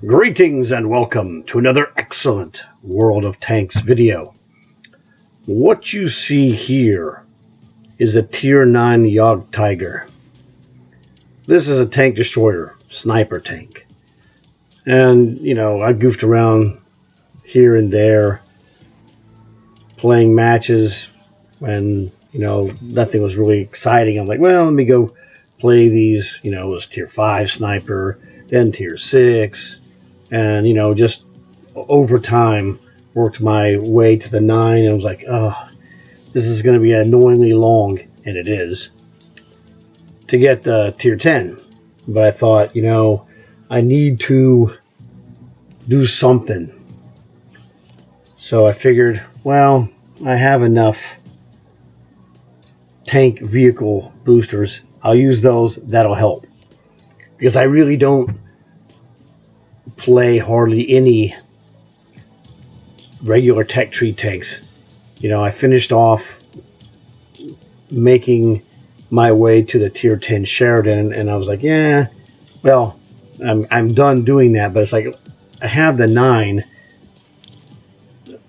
Greetings and welcome to another excellent World of Tanks video. What you see here is a Tier 9 Jagdtiger. This is a tank destroyer, sniper tank. And, I goofed around here and there playing matches when, nothing was really exciting. I'm like, well, let me go play these, it was Tier 5 sniper, then Tier 6. And, just over time, worked my way to the 9. And I was like, oh, this is going to be annoyingly long. And it is. To get the Tier 10. But I thought, I need to do something. So I figured, well, I have enough tank vehicle boosters. I'll use those. That'll help. Because I really don't play hardly any regular tech tree tanks. I finished off making my way to the Tier 10 Sheridan, and I was like, yeah, well, I'm done doing that. But it's like I have the 9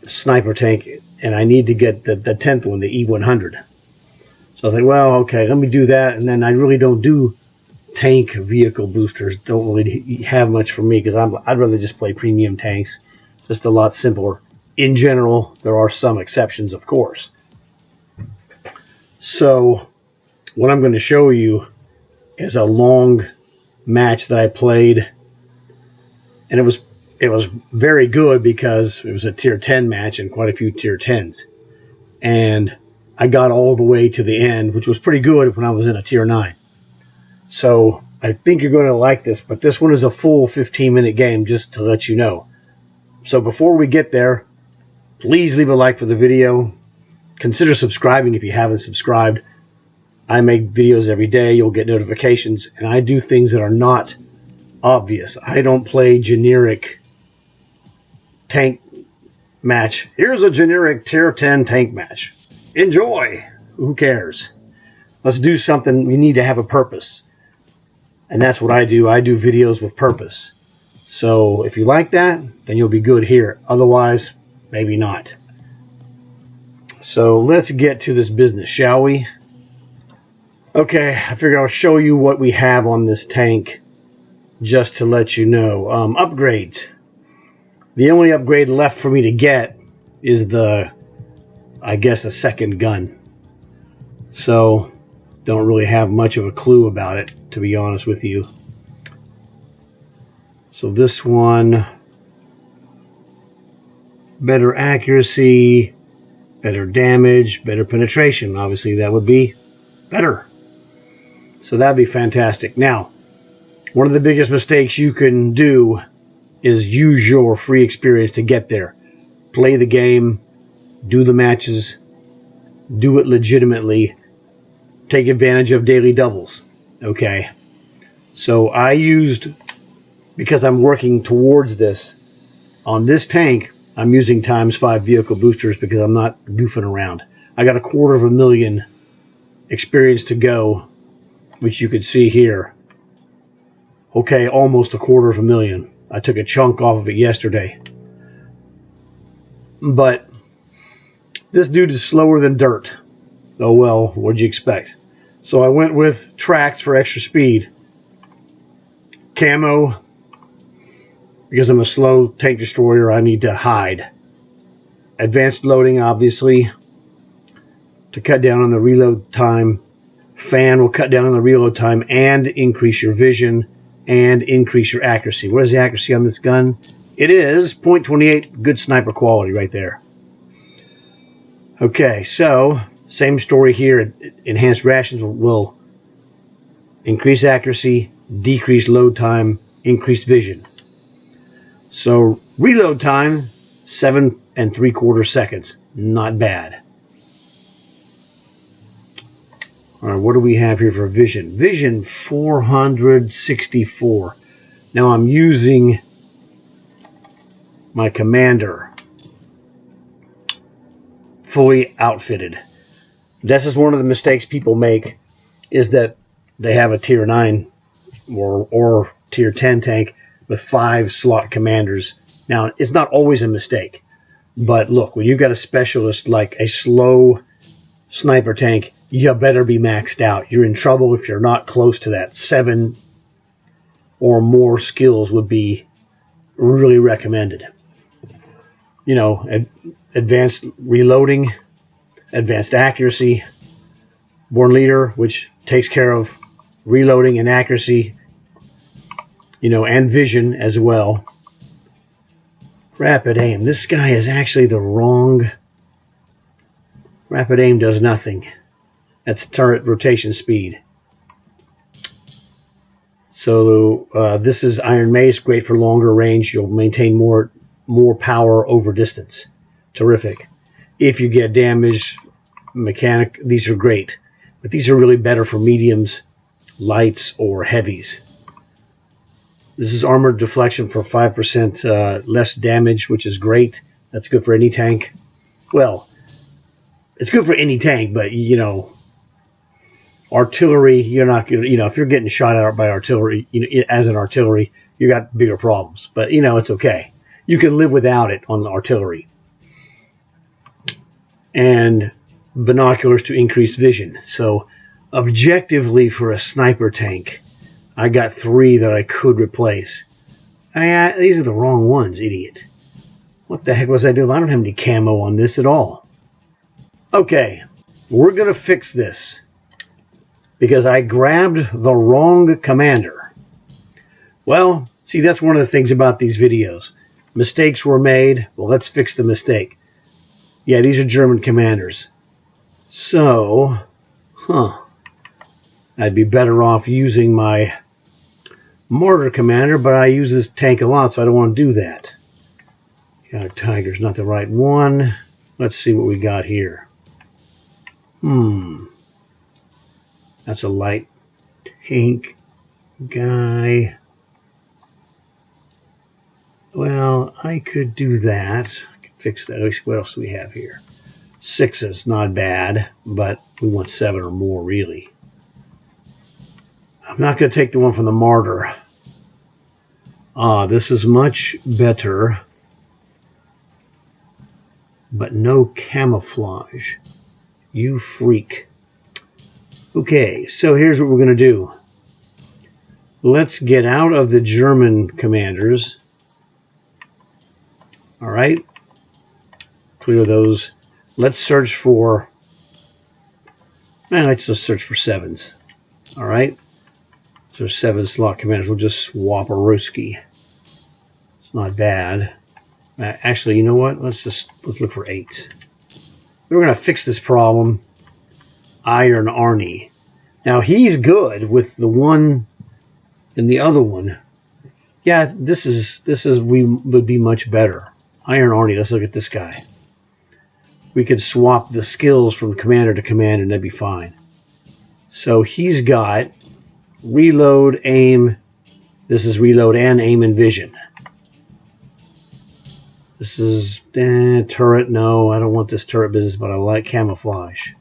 sniper tank, and I need to get the 10th one, the E-100. So I was like, well, okay, let me do that. And then I really don't do tank vehicle boosters. Don't really have much for me because I'd rather just play premium tanks. Just a lot simpler. In general, there are some exceptions, of course. So what I'm going to show you is a long match that I played, and it was very good because it was a Tier 10 match and quite a few Tier 10s. And I got all the way to the end, which was pretty good when I was in a Tier 9. So I think you're going to like this, but this one is a full 15-minute game, just to let you know. So before we get there, please leave a like for the video. Consider subscribing if you haven't subscribed. I make videos every day. You'll get notifications, and I do things that are not obvious. I don't play generic tank match. Here's a generic Tier 10 tank match. Enjoy. Who cares? Let's do something. We need to have a purpose. And that's what I do. I do videos with purpose. So if you like that, then you'll be good here. Otherwise, maybe not. So let's get to this business, shall we? Okay, I figure I'll show you what we have on this tank just to let you know. Upgrades. The only upgrade left for me to get is the second gun. So don't really have much of a clue about it, to be honest with you. So this one, better accuracy, better damage, better penetration. Obviously that would be better. So that'd be fantastic. Now, one of the biggest mistakes you can do is use your free experience to get there. Play the game, do the matches, do it legitimately. Take advantage of daily doubles. Okay. So I used, because I'm working towards this, on this tank, I'm using ×5 vehicle boosters because I'm not goofing around. I got 250,000 experience to go, which you could see here. Okay, almost 250,000. I took a chunk off of it yesterday. But this dude is slower than dirt. Oh well, what'd you expect? So I went with tracks for extra speed. Camo, because I'm a slow tank destroyer, I need to hide. Advanced loading, obviously, to cut down on the reload time. Fan will cut down on the reload time and increase your vision and increase your accuracy. What is the accuracy on this gun? It is .28, good sniper quality right there. Okay, so same story here. Enhanced rations will increase accuracy, decrease load time, increase vision. So reload time, 7 3/4 seconds. Not bad. All right, what do we have here for vision? Vision 464. Now I'm using my commander fully outfitted. This is one of the mistakes people make, is that they have a Tier 9 or Tier 10 tank, with 5 slot commanders. Now, it's not always a mistake, but look, when you've got a specialist like a slow sniper tank, you better be maxed out. You're in trouble if you're not close to that. 7 or more skills would be really recommended. You know, advanced reloading, advanced accuracy, born leader, which takes care of reloading and accuracy, you know, and vision as well. Rapid aim. This guy is actually the wrong. Rapid aim does nothing. That's turret rotation speed. So this is Iron Mace, great for longer range. You'll maintain more power over distance. Terrific. If you get damage, mechanic, these are great. But these are really better for mediums, lights, or heavies. This is armored deflection for 5% less damage, which is great. That's good for any tank. Well, it's good for any tank, but, you know, artillery, you're not going to, you know, if you're getting shot at by artillery, you know, as an artillery, you got bigger problems. But, you know, it's okay. You can live without it on the artillery. And binoculars to increase vision. So, objectively, for a sniper tank, I got 3 that I could replace. These are the wrong ones, idiot. What the heck was I doing? I don't have any camo on this at all. Okay, we're going to fix this because I grabbed the wrong commander. Well, see, that's one of the things about these videos. Mistakes were made. Well, let's fix the mistake. Yeah, these are German commanders. So, I'd be better off using my mortar commander, but I use this tank a lot, so I don't want to do that. God, Tiger's not the right one. Let's see what we got here. That's a light tank guy. Well, I could do that. I could fix that. What else do we have here? 6s, not bad, but we want 7 or more, really. I'm not going to take the one from the Martyr. This is much better, but no camouflage. You freak. Okay, so here's what we're going to do. Let's get out of the German commanders. All right. Clear those. Let's search for... let's just search for 7s. All right. So 7 slot commanders. We'll just swap a Ruski. It's not bad. Actually, you know what? Let's look for 8s. We're going to fix this problem. Iron Arnie. Now he's good with the one and the other one. Yeah, this would be much better. Iron Arnie. Let's look at this guy. We could swap the skills from commander to commander, and that'd be fine. So he's got reload, aim. This is reload and aim and vision. This is turret. No, I don't want this turret business, but I like camouflage.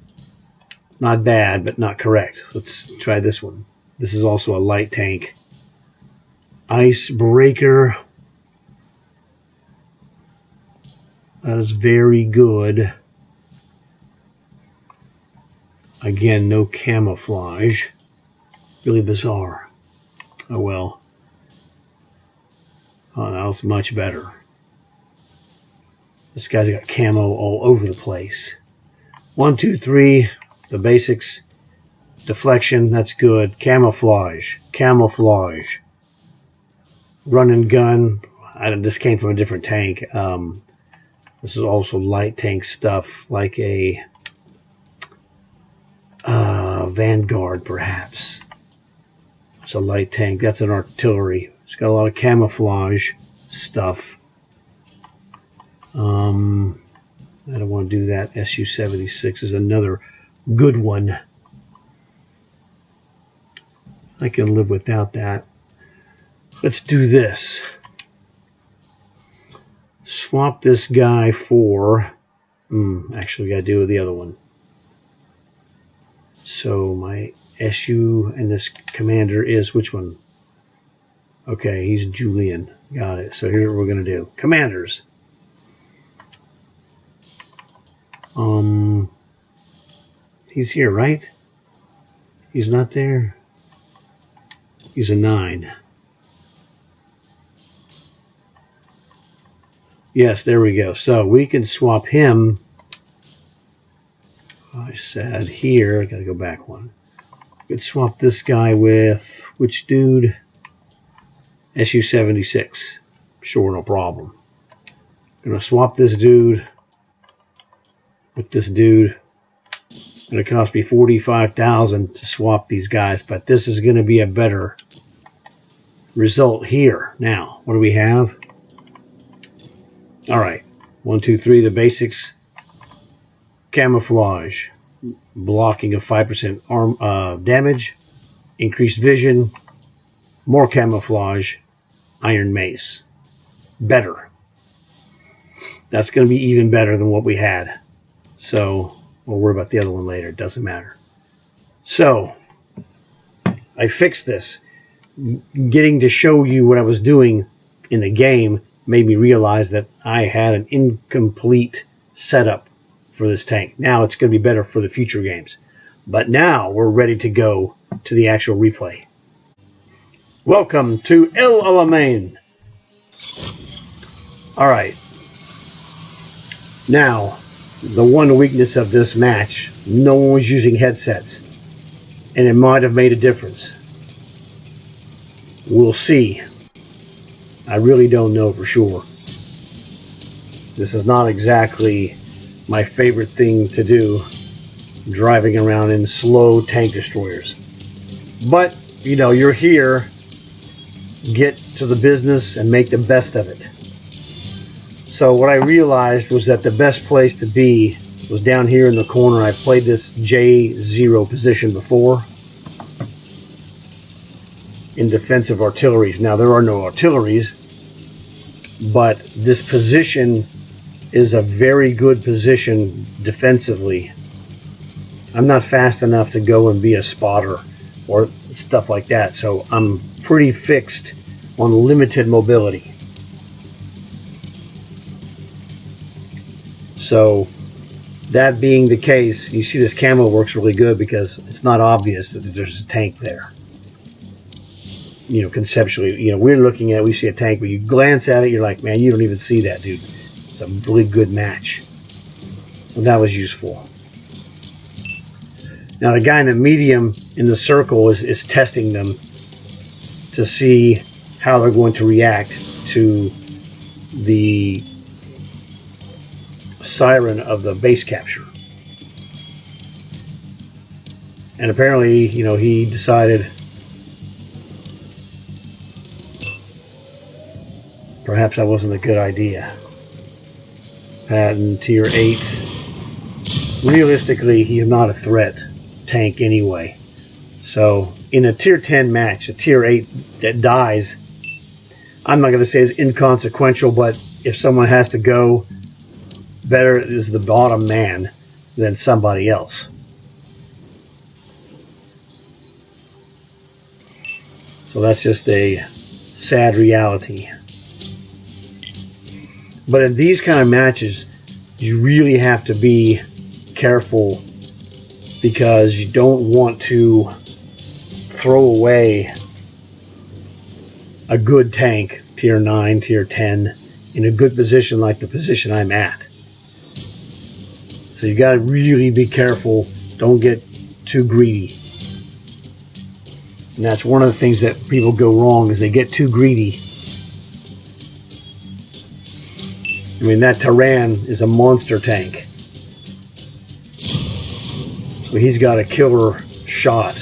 Not bad, but not correct. Let's try this one. This is also a light tank. Icebreaker. That is very good. Again, no camouflage. Really bizarre. Oh well. Oh, that was much better. This guy's got camo all over the place. 1, 2, 3. The basics. Deflection, that's good. Camouflage. Camouflage. Run and gun. This came from a different tank. This is also light tank stuff, like a Vanguard, perhaps. It's a light tank. That's an artillery. It's got a lot of camouflage stuff. I don't want to do that. Su-76 is another good one. I can live without that. Let's do this. Swap this guy for... actually, we got to do with the other one. So my SU and this commander is which one? Okay, he's Julian. Got it. So here's what we're going to do. Commanders. He's here, right? He's not there. He's a 9. Yes, there we go. So we can swap him. I said here. I got to go back one. We could swap this guy with which dude? SU-76. Sure, no problem. Gonna swap this dude with this dude. Gonna cost me $45,000 to swap these guys, but this is gonna be a better result here. Now, what do we have? All right, 1, 2, 3. The basics: camouflage, blocking of 5% arm damage, increased vision, more camouflage, iron mace. Better. That's going to be even better than what we had. So we'll worry about the other one later. It doesn't matter. So I fixed this. Getting to show you what I was doing in the game made me realize that I had an incomplete setup for this tank. Now it's going to be better for the future games. But now we're ready to go to the actual replay. Welcome to El Alamein. All right. Now, the one weakness of this match, no one was using headsets, and it might have made a difference. We'll see. I really don't know for sure. This is not exactly my favorite thing to do, driving around in slow tank destroyers. But, you know, you're here, get to the business and make the best of it. So what I realized was that the best place to be was down here in the corner. I played this J0 position before in defensive artilleries. Now there are no artilleries, but this position is a very good position defensively. I'm not fast enough to go and be a spotter or stuff like that, so I'm pretty fixed on limited mobility. So that being the case, you see this camo works really good because it's not obvious that there's a tank there. You know, conceptually, you know, we're looking at, we see a tank, but you glance at it, you're like, man, you don't even see that, dude. It's a really good match. And that was useful. Now the guy in the medium in the circle is testing them to see how they're going to react to the siren of the base capture. And apparently, you know, he decided perhaps that wasn't a good idea. Patton, tier 8. Realistically, he's not a threat tank anyway. So in a tier 10 match, a tier 8 that dies, I'm not going to say is inconsequential, but if someone has to go, better is the bottom man than somebody else. So that's just a sad reality. But in these kind of matches, you really have to be careful because you don't want to throw away a good tank, tier 9, tier 10, in a good position like the position I'm at. So you got to really be careful. Don't get too greedy. And that's one of the things that people go wrong is they get too greedy. I mean, that Tehran is a monster tank. So he's got a killer shot.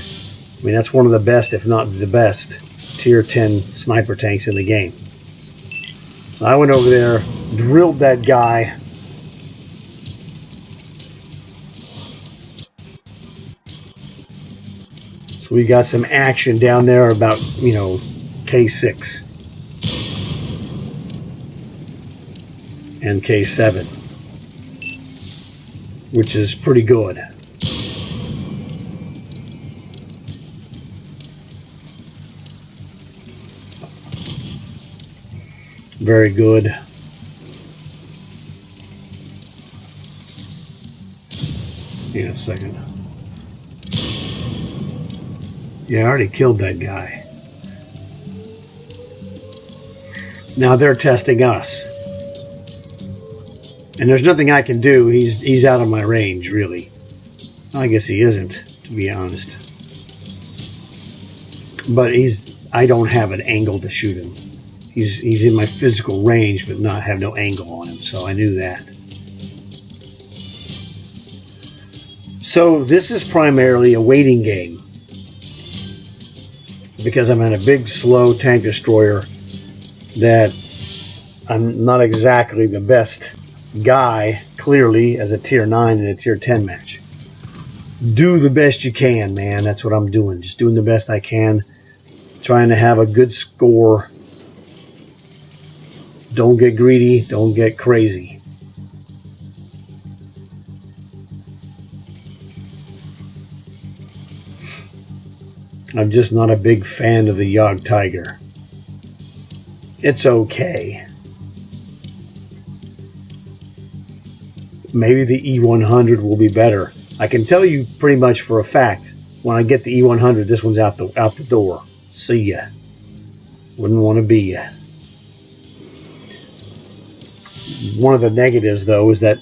I mean, that's one of the best, if not the best, tier 10 sniper tanks in the game. I went over there, drilled that guy. So we got some action down there about, you know, K6 and K7, which is pretty good. Very good. Hang on a second. Yeah, I already killed that guy. Now they're testing us. And there's nothing I can do. He's out of my range, really. I guess he isn't, to be honest. But I don't have an angle to shoot him. He's in my physical range, but not have no angle on him, so I knew that. So this is primarily a waiting game, because I'm in a big, slow tank destroyer that I'm not exactly the best guy, clearly, as a tier 9 in a tier 10 match. Do the best you can, man. That's what I'm doing. Just doing the best I can. Trying to have a good score. Don't get greedy. Don't get crazy. I'm just not a big fan of the Yog Tiger. It's okay. Maybe the E-100 will be better. I can tell you pretty much for a fact, when I get the E-100, this one's out the door. See ya. Wouldn't want to be ya. One of the negatives, though, is that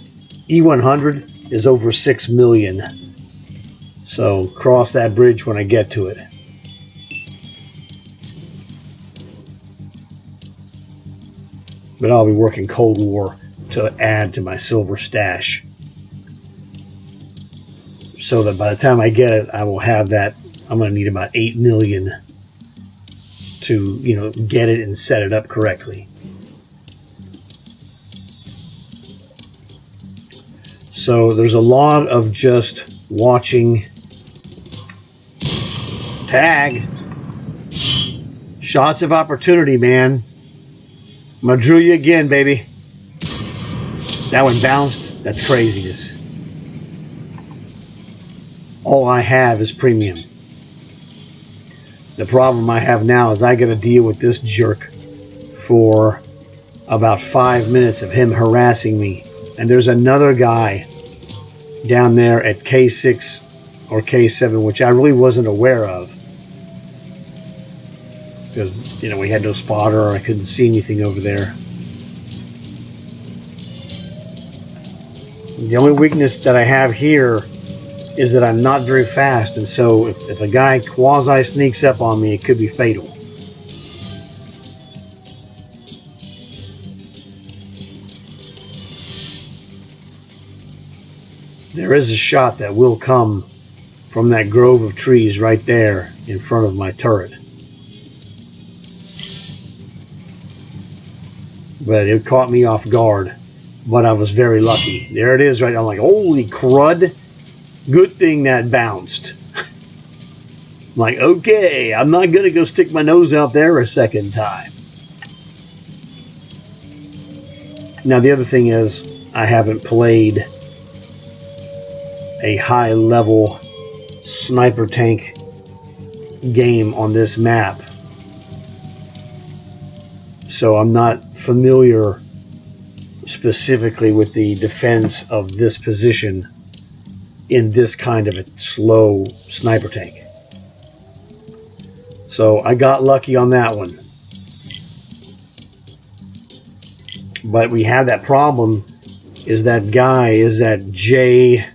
E-100 is over 6 million. So cross that bridge when I get to it. But I'll be working Cold War to add to my silver stash, so that by the time I get it, I will have that. I'm going to need about 8 million to, get it and set it up correctly. So there's a lot of just watching. Tag. Shots of opportunity, man. I'm going to drill you again, baby. That one bounced. That's craziness. All I have is premium. The problem I have now is I got to deal with this jerk for about 5 minutes of him harassing me. And there's another guy down there at K6 or K7, which I really wasn't aware of. Because, we had no spotter, or I couldn't see anything over there. The only weakness that I have here is that I'm not very fast, and so if a guy quasi sneaks up on me, it could be fatal. There is a shot that will come from that grove of trees right there in front of my turret. But it caught me off guard. But I was very lucky. There it is right now. I'm like, holy crud. Good thing that bounced. I'm like, okay, I'm not going to go stick my nose out there a second time. Now, the other thing is, I haven't played a high-level sniper tank game on this map. So I'm not familiar specifically with the defense of this position in this kind of a slow sniper tank. So I got lucky on that one. But we have that problem, is that guy is at J8,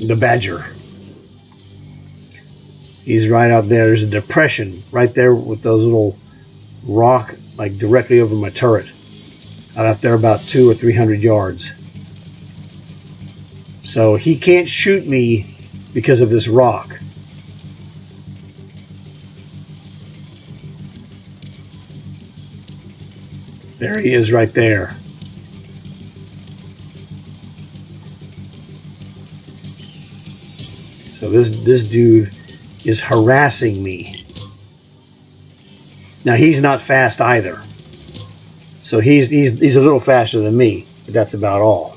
the Badger. He's right out there. There's a depression right there with those little rock, like directly over my turret. Out there about 200 or 300 yards. So he can't shoot me because of this rock. There he is right there. So this dude is harassing me. Now he's not fast either. So he's a little faster than me, but that's about all.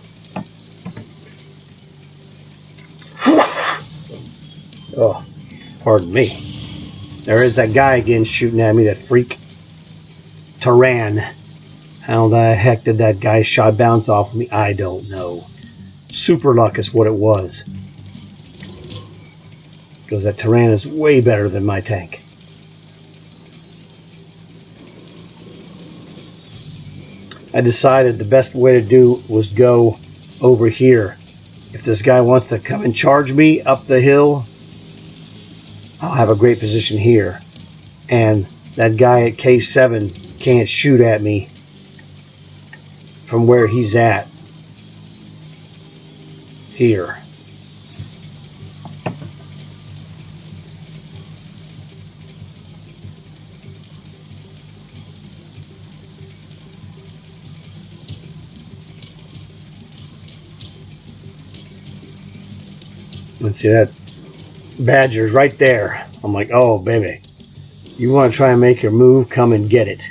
Oh, pardon me. There is that guy again shooting at me, that freak. Terran. How the heck did that guy shot bounce off of me? I don't know. Super luck is what it was. Because that Terran is way better than my tank. I decided the best way to do was go over here. If this guy wants to come and charge me up the hill, I'll have a great position here. And that guy at K7 can't shoot at me from where he's at. Here. Let's see, that Badger's right there. I'm like, oh, baby. You want to try and make your move? Come and get it.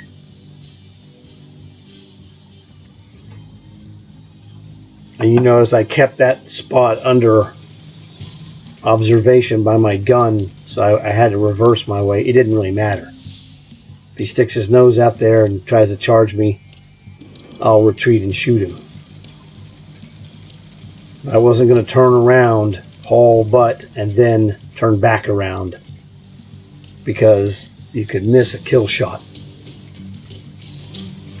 And you notice I kept that spot under observation by my gun, so I had to reverse my way. It didn't really matter. If he sticks his nose out there and tries to charge me, I'll retreat and shoot him. I wasn't going to turn around, haul butt, and then turn back around, because you could miss a kill shot.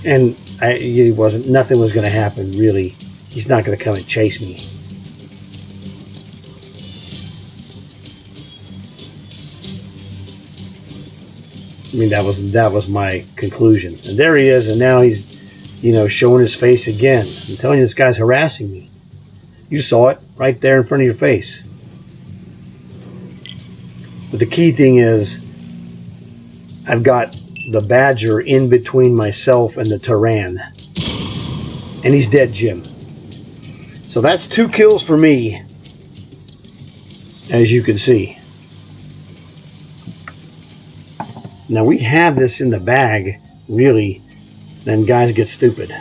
And nothing was going to happen, really. He's not going to come and chase me. I mean, that was my conclusion. And there he is, and now he's, showing his face again. I'm telling you, this guy's harassing me. You saw it right there in front of your face. But the key thing is, I've got the Badger in between myself and the Terran. And he's dead, Jim. So that's 2 kills for me, as you can see. Now we have this in the bag, really, then guys get stupid.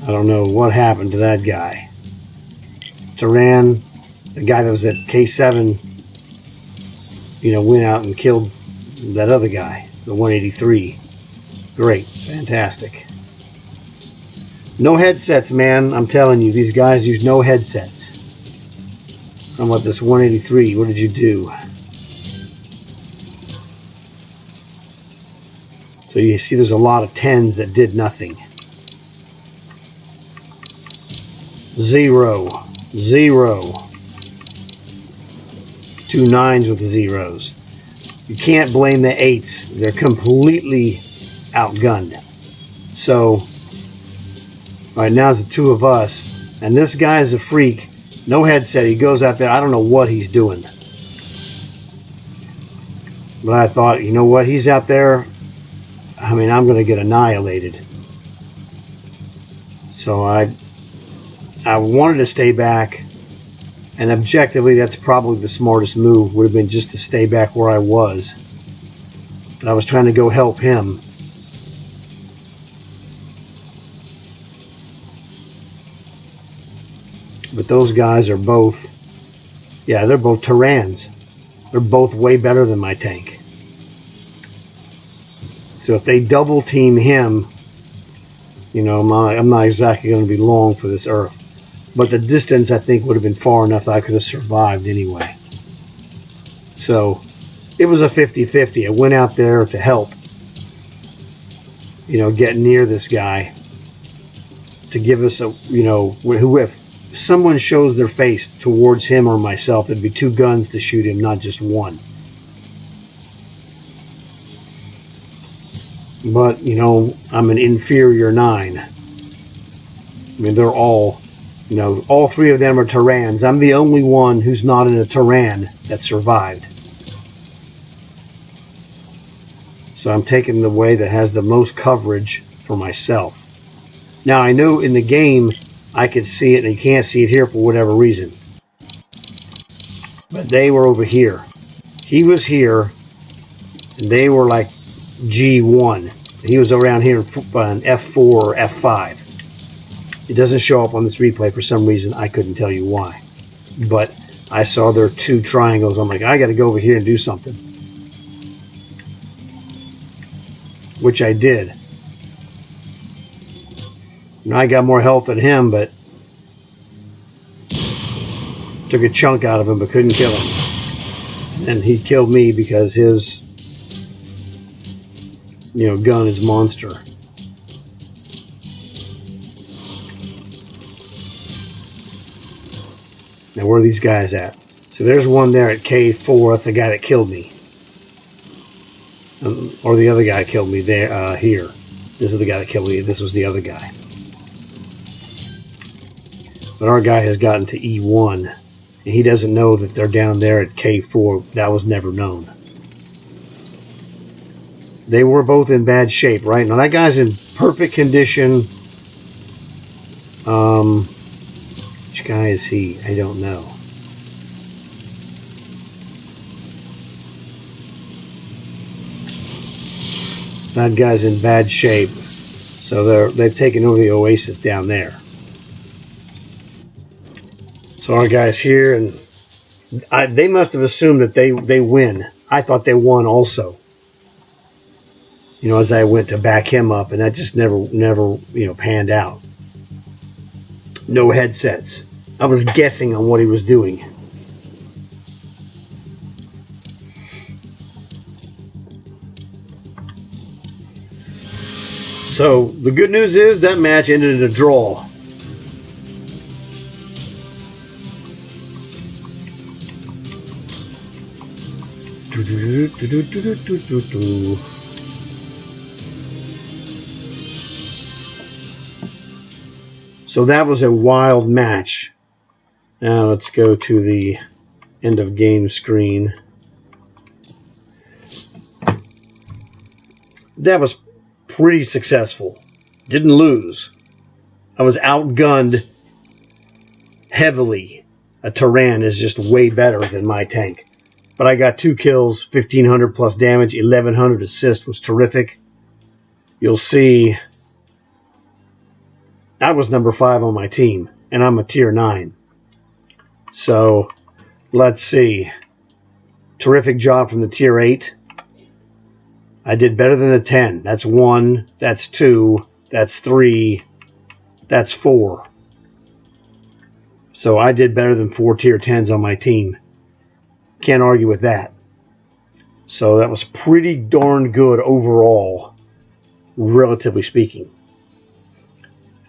I don't know what happened to that guy. Terran, the guy that was at K7, went out and killed that other guy, the 183. Great, fantastic. No headsets, man. I'm telling you, these guys use no headsets. How about this 183? What did you do? So you see there's a lot of 10s that did nothing. 0, 0. 2 9s with the zeros. You can't blame the 8s. They're completely outgunned. So, alright, now it's the 2 of us. And this guy is a freak. No headset. He goes out there. I don't know what he's doing. But I thought, you know what? He's out there. I mean, I'm going to get annihilated. So I wanted to stay back. And objectively, that's probably the smartest move. Would have been just to stay back where I was. But I was trying to go help him. But those guys are both, they're both Terrans. They're both way better than my tank. So if they double team him, I'm not exactly going to be long for this earth. But the distance, I think, would have been far enough that I could have survived anyway. So it was a 50-50. I went out there to help, get near this guy to give us if someone shows their face towards him or myself, there'd be 2 guns to shoot him, not just 1. But, I'm an inferior 9. I mean, they're all, all 3 of them are Terrans. I'm the only one who's not in a Terran that survived. So I'm taking the way that has the most coverage for myself. Now, I know in the game, I could see it, and you can't see it here for whatever reason. But they were over here. He was here, and they were like G1. He was around here on F4 or F5. It doesn't show up on this replay for some reason. I couldn't tell you why. But I saw their 2 triangles. I'm like, I got to go over here and do something. which I did. Now I got more health than him, but took a chunk out of him, but couldn't kill him. And he killed me because his, gun is monster. Now where are these guys at? So there's one there at K4. That's the guy that killed me. Or the other guy killed me there, here. This is the guy that killed me. This was the other guy. But our guy has gotten to E1. And he doesn't know that they're down there at K4. That was never known. They were both in bad shape, right? Now that guy's in perfect condition. Which guy is he? I don't know. That guy's in bad shape. So they've taken over the oasis down there. So our guy's here, and they must have assumed that they win. I thought they won also. As I went to back him up, and that just never panned out. No headsets. I was guessing on what he was doing. So the good news is that match ended in a draw. So that was a wild match. Now let's go to the end of game screen. That was pretty successful. Didn't lose. I was outgunned heavily. A Tyran is just way better than my tank. But I got 2 kills, 1,500 plus damage, 1,100 assist was terrific. You'll see I was number 5 on my team, and I'm a tier 9. So, let's see. Terrific job from the tier 8. I did better than a 10. That's 1, that's 2, that's 3, that's 4. So I did better than 4 tier 10s on my team. Can't argue with that. So that was pretty darn good overall, relatively speaking.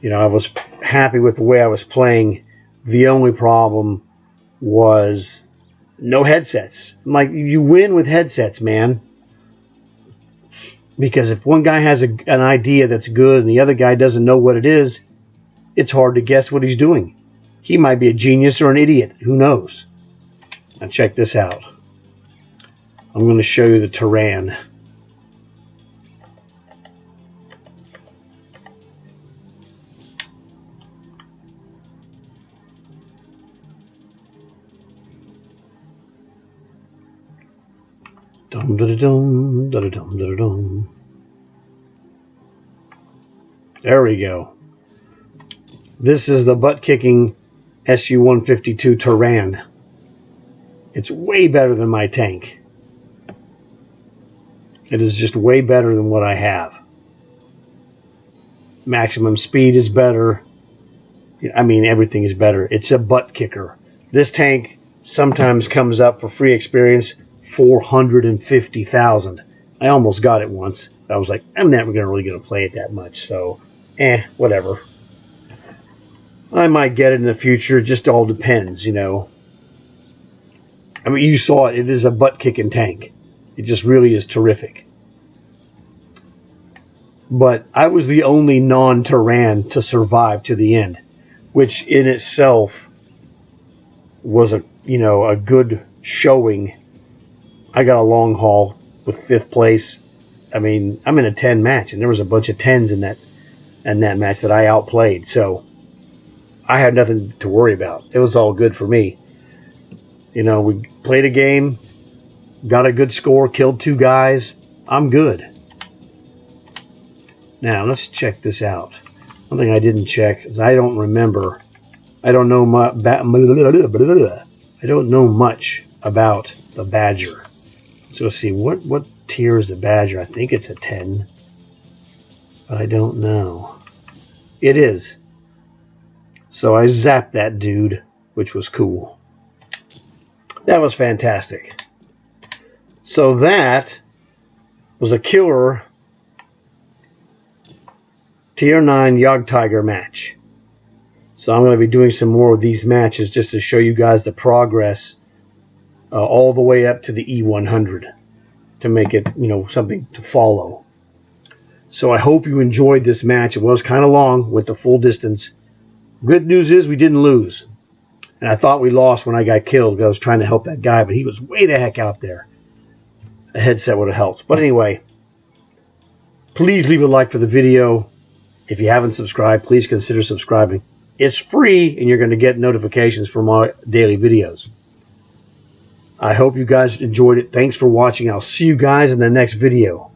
I was happy with the way I was playing. The only problem was no headsets. I'm like, you win with headsets, man. Because if one guy has an idea that's good and the other guy doesn't know what it is, it's hard to guess what he's doing. He might be a genius or an idiot. Who knows? Now check this out. I'm going to show you the Tyran. Dum da dum da dum da dum. There we go. This is the butt-kicking SU-152 Tyran. It's way better than my tank. It is just way better than what I have. Maximum speed is better. I mean, everything is better. It's a butt kicker. This tank sometimes comes up for free experience 450,000. I almost got it once. I was like, I'm never really going to play it that much, so whatever. I might get it in the future. It just all depends, I mean, you saw it. It is a butt-kicking tank. It just really is terrific. But I was the only non-Tyran to survive to the end, which in itself was a good showing. I got a long haul with 5th place. I mean, I'm in a 10 match, and there was a bunch of 10s in that match that I outplayed. So I had nothing to worry about. It was all good for me. We played a game, got a good score, killed 2 guys. I'm good. Now, let's check this out. One thing I didn't check is I don't remember. I don't know much about the Badger. So let's see, what tier is the Badger? I think it's a 10. but I don't know. It is. So I zapped that dude, which was cool. That was fantastic. So that was a killer Tier 9 Yog Tiger match. So I'm going to be doing some more of these matches just to show you guys the progress all the way up to the E-100 to make it, something to follow. So I hope you enjoyed this match. It was kind of long with the full distance. Good news is we didn't lose. And I thought we lost when I got killed because I was trying to help that guy, but he was way the heck out there. A headset would have helped. But anyway, please leave a like for the video. If you haven't subscribed, please consider subscribing. It's free, and you're going to get notifications for my daily videos. I hope you guys enjoyed it. Thanks for watching. I'll see you guys in the next video.